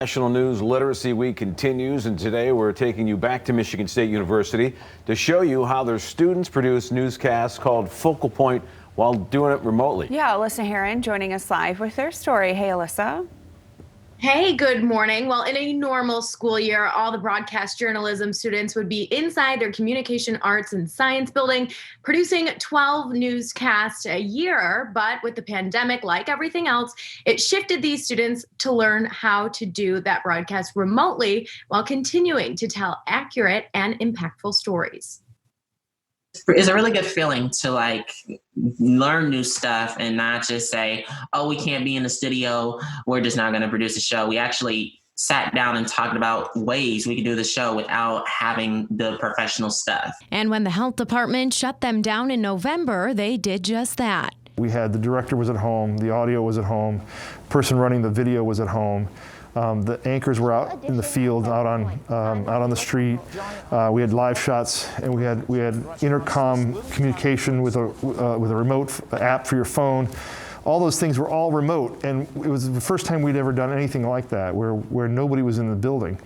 National News Literacy Week continues, and today we're taking you back to Michigan State University to show you how their students produce newscasts called Focal Point while doing it remotely. Yeah, Alyssa Heron joining us live with their story. Hey, Alyssa. Hey, good morning. Well, in a normal school year, all the broadcast journalism students would be inside their communication arts and science building, producing 12 newscasts a year. But with the pandemic, like everything else, it shifted these students to learn how to do that broadcast remotely while continuing to tell accurate and impactful stories. It's a really good feeling to learn new stuff and not just say, oh, we can't be in the studio, we're just not going to produce a show. We actually sat down and talked about ways we could do the show without having the professional stuff. And when the health department shut them down in November, they did just that. We had the director was at home, the audio was at home, person running the video was at home. The anchors were out in the field, out on the street. We had live shots, and we had intercom communication with a remote app for your phone. All those things were all remote, and it was the first time we'd ever done anything like that, where nobody was in the building.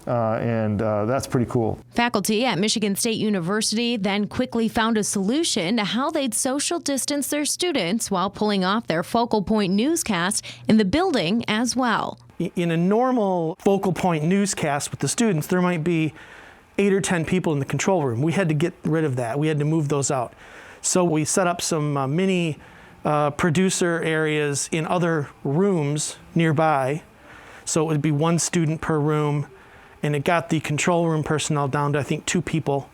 And that's pretty cool. Faculty at Michigan State University then quickly found a solution to how they'd social distance their students while pulling off their Focal Point newscast in the building as well. In a normal Focal Point newscast with the students, there might be 8 or 10 people in the control room. We had to get rid of that. We had to move those out. So we set up some mini producer areas in other rooms nearby. So it would be 1 student per room. And it got the control room personnel down to, I think, 2 people.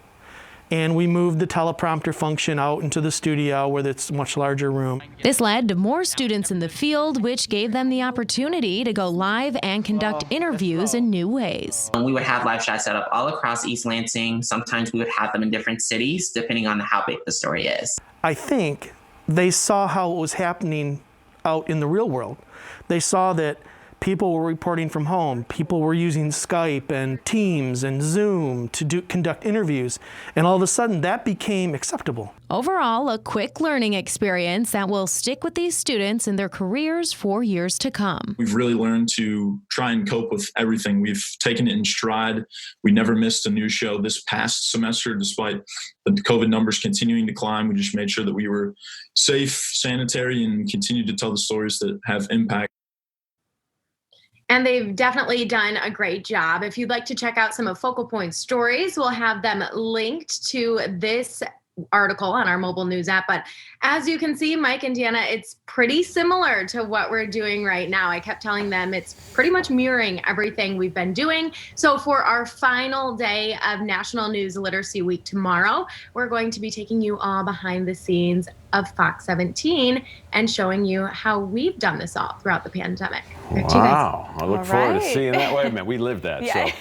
And we moved the teleprompter function out into the studio where it's a much larger room. This led to more students in the field, which gave them the opportunity to go live and conduct interviews in new ways. We would have live shots set up all across East Lansing. Sometimes we would have them in different cities, depending on how big the story is. I think they saw how it was happening out in the real world. They saw that people were reporting from home. People were using Skype and Teams and Zoom to conduct interviews. And all of a sudden, that became acceptable. Overall, a quick learning experience that will stick with these students in their careers for years to come. We've really learned to try and cope with everything. We've taken it in stride. We never missed a news show this past semester, despite the COVID numbers continuing to climb. We just made sure that we were safe, sanitary, and continued to tell the stories that have impact. And they've definitely done a great job. If you'd like to check out some of Focal Point's stories, we'll have them linked to this article on our mobile news app. But as you can see, Mike and Deanna, it's pretty similar to what we're doing right now. I kept telling them it's pretty much mirroring everything we've been doing. So for our final day of National News Literacy Week tomorrow, we're going to be taking you all behind the scenes of Fox 17 and showing you how we've done this all throughout the pandemic. Wow, I look forward to seeing that. Wait a minute, we lived that. Yeah. So.